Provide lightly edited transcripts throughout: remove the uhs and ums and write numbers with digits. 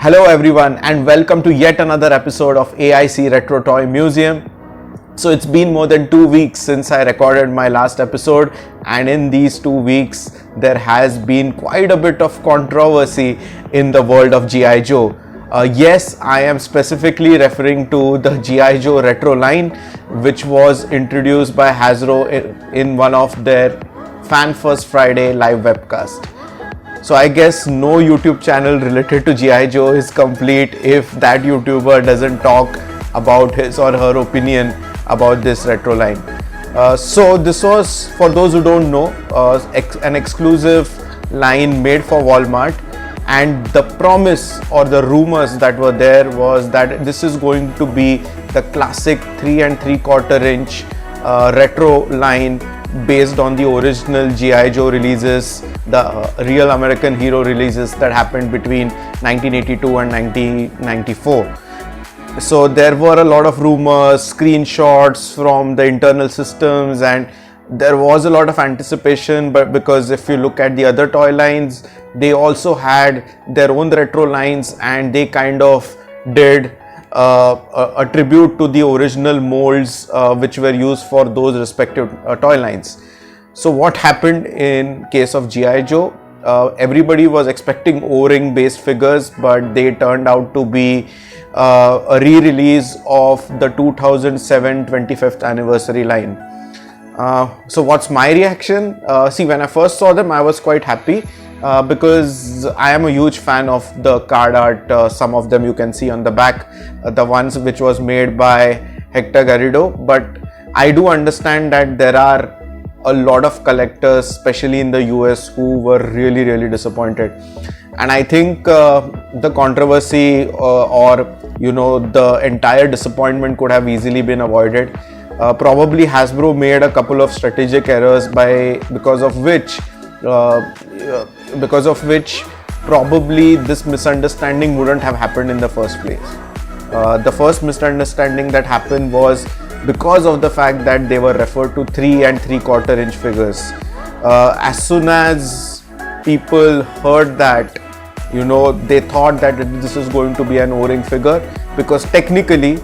Hello everyone and welcome to yet another episode of AIC Retro Toy Museum. So it's been more than 2 weeks since I recorded my last episode, and in these 2 weeks there has been quite a bit of controversy in the world of G.I. Joe. Yes, I am specifically referring to the G.I. Joe Retro line, which was introduced by Hasbro in one of their Fan First Friday live webcast. So I guess no YouTube channel related to G.I. Joe is complete if that YouTuber doesn't talk about his or her opinion about this retro line. So this was, for those who don't know, an exclusive line made for Walmart, and the promise or the rumors that were there was that this is going to be the classic 3 3/4 inch retro line based on the original G.I. Joe releases, the Real American Hero releases that happened between 1982 and 1994. So there were a lot of rumors, screenshots from the internal systems, and there was a lot of anticipation, but because if you look at the other toy lines, they also had their own retro lines and they kind of did a tribute to the original molds which were used for those respective toy lines. So what happened in case of G.I. Joe? Everybody was expecting O-ring based figures, but they turned out to be a re-release of the 2007 25th anniversary line. So what's my reaction? See, when I first saw them, I was quite happy because I am a huge fan of the card art. Some of them you can see on the back, the ones which was made by Hector Garrido. But I do understand that there are a lot of collectors, especially in the US, who were really disappointed. And I think the controversy or the entire disappointment could have easily been avoided. Probably Hasbro made a couple of strategic errors because of which probably this misunderstanding wouldn't have happened in the first place. The first misunderstanding that happened was because of the fact that they were referred to 3 3/4 inch figures. As soon as people heard that, they thought that this is going to be an O-ring figure, because technically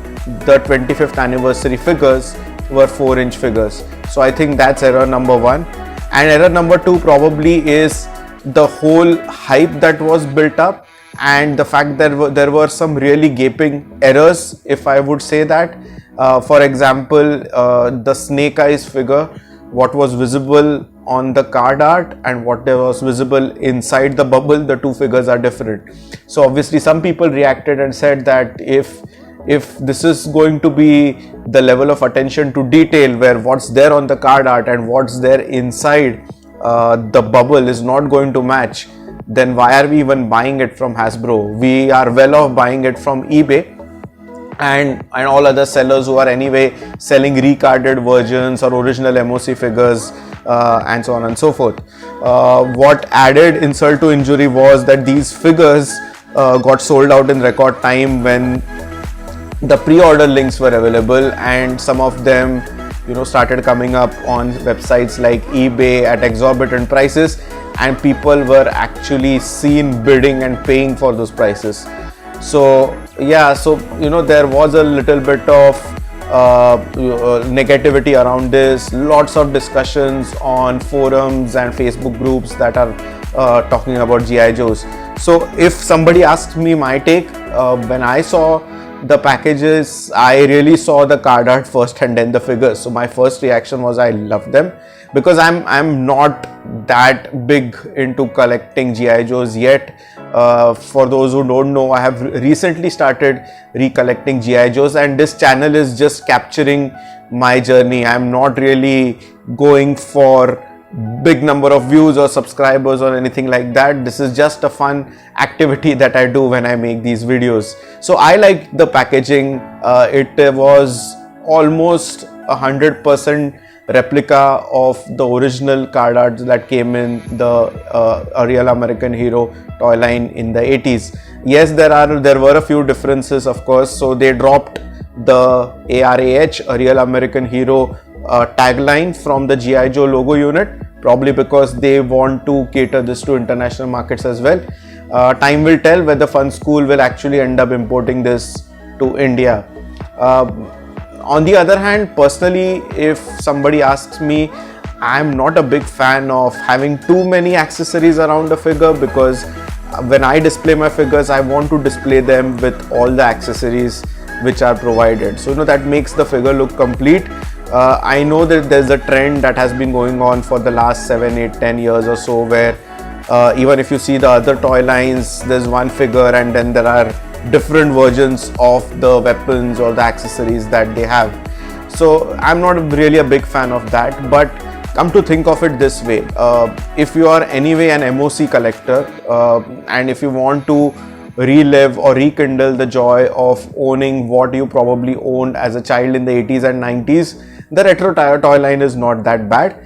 the 25th anniversary figures were 4-inch figures. So I think that's error number 1. And error number 2 probably is the whole hype that was built up, and the fact that there were some really gaping errors, if I would say that. For example, the Snake Eyes figure, what was visible on the card art and what was visible inside the bubble, the two figures are different. So obviously some people reacted and said that if this is going to be the level of attention to detail where what's there on the card art and what's there inside the bubble is not going to match, then why are we even buying it from Hasbro? We are well off buying it from eBay and all other sellers who are anyway selling recarded versions or original MOC figures and so on and so forth. What added insult to injury was that these figures got sold out in record time when the pre-order links were available, and some of them started coming up on websites like eBay at exorbitant prices, and people were actually seen bidding and paying for those prices. So yeah, there was a little bit of negativity around this, lots of discussions on forums and Facebook groups that are talking about G.I. Joes. So if somebody asks me my take, when I saw the packages, I really saw the card art first and then the figures. So my first reaction was I love them, because I'm not that big into collecting G.I. Joes yet. For those who don't know, I have recently started recollecting G.I. Joes, and this channel is just capturing my journey. I'm not really going for big number of views or subscribers or anything like that. This is just a fun activity that I do when I make these videos. So I like the packaging. It was almost 100% replica of the original card art that came in the Real American Hero toy line in the 80s. Yes, there were a few differences, of course. So they dropped the ARAH, a Real American Hero tagline from the G.I. Joe logo unit. probably because they want to cater this to international markets as well. Time will tell whether Fun School will actually end up importing this to India. On the other hand, personally, if somebody asks me, I'm not a big fan of having too many accessories around a figure, because when I display my figures, I want to display them with all the accessories which are provided. So that makes the figure look complete. I know that there's a trend that has been going on for the last 7, 8, 10 years or so, where even if you see the other toy lines, there's one figure and then there are different versions of the weapons or the accessories that they have. So I'm not really a big fan of that. But come to think of it this way, if you are anyway an MOC collector, and if you want to relive or rekindle the joy of owning what you probably owned as a child in the 80s and 90s, the retro toy line is not that bad.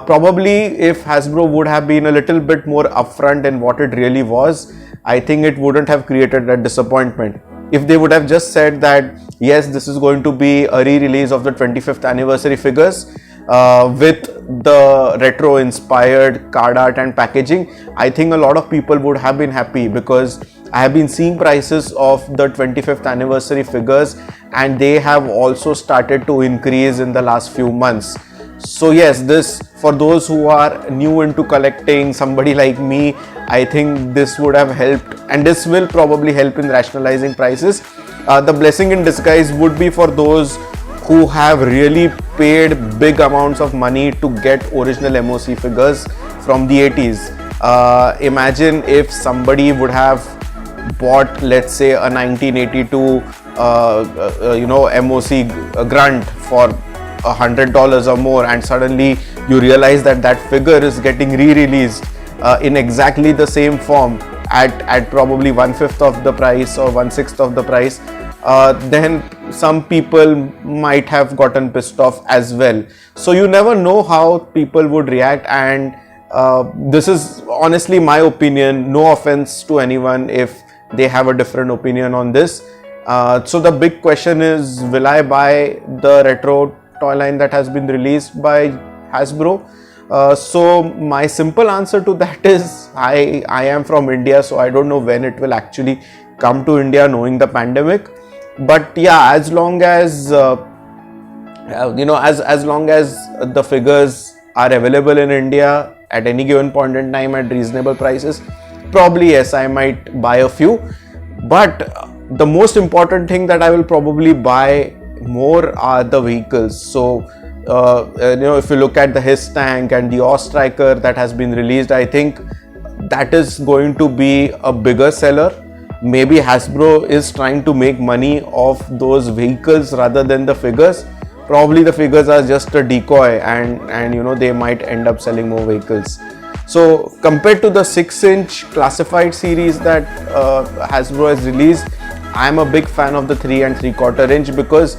Probably if Hasbro would have been a little bit more upfront in what it really was, I think it wouldn't have created that disappointment. If they would have just said that, yes, this is going to be a re-release of the 25th anniversary figures with the retro inspired card art and packaging, I think a lot of people would have been happy, because I have been seeing prices of the 25th anniversary figures and they have also started to increase in the last few months. So yes, this, for those who are new into collecting, somebody like me, I think this would have helped, and this will probably help in rationalizing prices. The blessing in disguise would be for those who have really paid big amounts of money to get original MOC figures from the 80s. Imagine if somebody would have bought, let's say, a 1982 MOC Grunt for $100 or more, and suddenly you realize that that figure is getting re-released in exactly the same form at probably 1/5 of the price or 1/6 of the price. Then some people might have gotten pissed off as well. So you never know how people would react, and this is honestly my opinion. No offense to anyone if they have a different opinion on this. So the big question is, will I buy the retro toy line that has been released by Hasbro? So my simple answer to that is, I am from India, so I don't know when it will actually come to India, knowing the pandemic. But yeah, as long as as long as the figures are available in India at any given point in time at reasonable prices, probably yes, I might buy a few. But the most important thing that I will probably buy more are the vehicles. So if you look at the His tank and the Awe Striker that has been released, I think that is going to be a bigger seller. Maybe Hasbro is trying to make money off those vehicles rather than the figures. Probably the figures are just a decoy, and they might end up selling more vehicles. So compared to the 6-inch classified series that Hasbro has released, I am a big fan of the 3 3/4 inch, because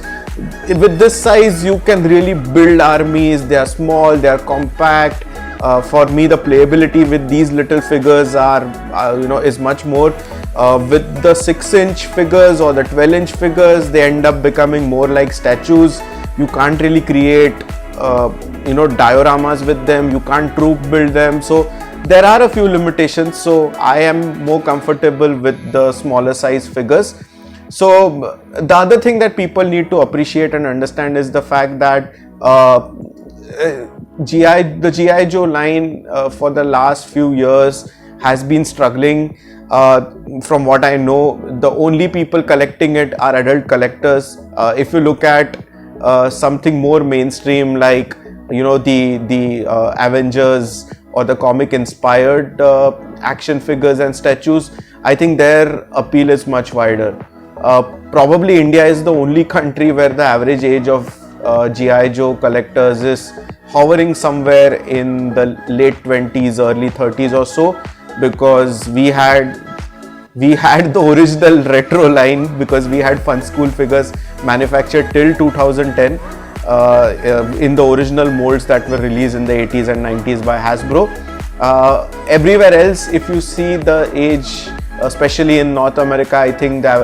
with this size you can really build armies. They are small, they are compact. For me, the playability with these little figures is much more. With the 6-inch figures or the 12-inch figures, they end up becoming more like statues. You can't really create dioramas with them. You can't troop build them. So there are a few limitations. So I am more comfortable with the smaller size figures. So the other thing that people need to appreciate and understand is the fact that the G.I. Joe line for the last few years has been struggling. From what I know, the only people collecting it are adult collectors. If you look at something more mainstream, like the Avengers or the comic inspired action figures and statues, I think their appeal is much wider. Probably India is the only country where the average age of G.I. Joe collectors is hovering somewhere in the late 20s, early 30s or so, because we had the original retro line, because we had Fun School figures manufactured till 2010 in the original molds that were released in the 80s and 90s by Hasbro. Everywhere else, if you see the age, especially in North America, I think the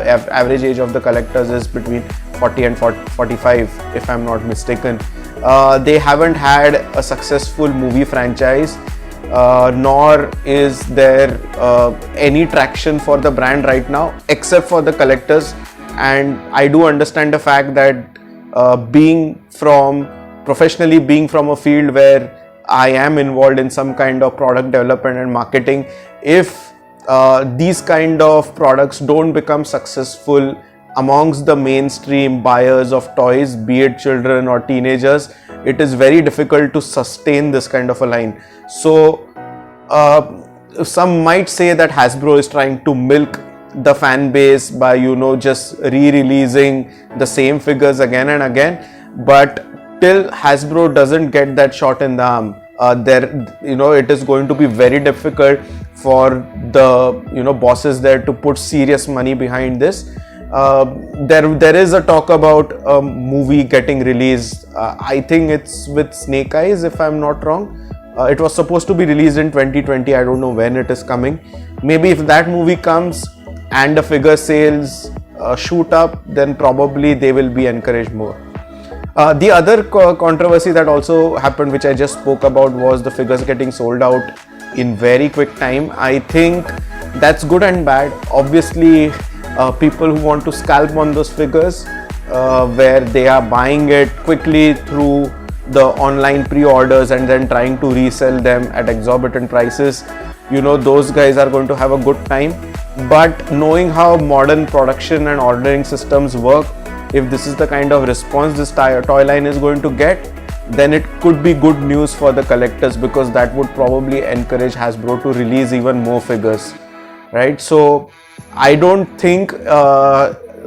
average age of the collectors is between 40 and 45, if I'm not mistaken. they haven't had a successful movie franchise, nor is there any traction for the brand right now except for the collectors. And I do understand the fact that professionally being from a field where I am involved in some kind of product development and marketing, if these kind of products don't become successful amongst the mainstream buyers of toys, be it children or teenagers, it is very difficult to sustain this kind of a line. So some might say that Hasbro is trying to milk the fan base by just re-releasing the same figures again and again, but till Hasbro doesn't get that shot in the arm, it is going to be very difficult for the bosses there to put serious money behind this. There is a talk about a movie getting released. I think it's with Snake Eyes, if I'm not wrong. It was supposed to be released in 2020. I don't know when it is coming. Maybe if that movie comes and the figure sales shoot up, then probably they will be encouraged more. The other controversy that also happened, which I just spoke about, was the figures getting sold out in very quick time. I think that's good and bad. Obviously, people who want to scalp on those figures, where they are buying it quickly through the online pre-orders and then trying to resell them at exorbitant prices, those guys are going to have a good time. But knowing how modern production and ordering systems work, if this is the kind of response this toy line is going to get, then it could be good news for the collectors, because that would probably encourage Hasbro to release even more figures, right? So I don't think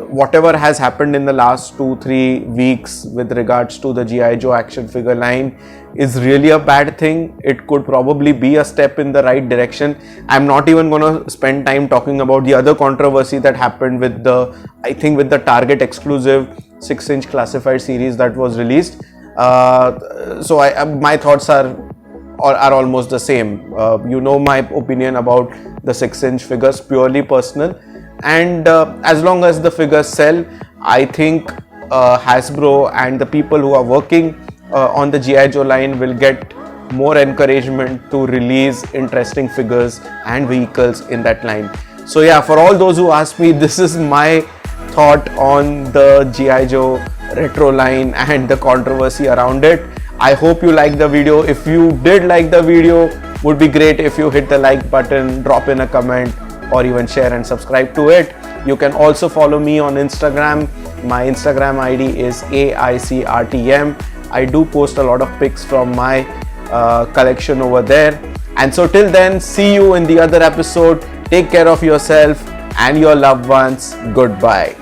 whatever has happened in the last 2-3 weeks with regards to the G.I. Joe action figure line is really a bad thing. It could probably be a step in the right direction. I'm not even going to spend time talking about the other controversy that happened with the Target exclusive 6-inch classified series that was released. So my thoughts are almost the same. My opinion about the 6-inch figures, purely personal. And as long as the figures sell, I think Hasbro and the people who are working on the G.I. Joe line will get more encouragement to release interesting figures and vehicles in that line. So yeah, for all those who ask me, this is my thought on the G.I. Joe retro line and the controversy around it. I hope you liked the video. If you did like the video, would be great if you hit the like button, drop in a comment, or even share and subscribe to it. You can also follow me on Instagram. My Instagram ID is AIC RTM. I do post a lot of pics from my collection over there. And so till then, see you in the other episode. Take care of yourself and your loved ones. Goodbye.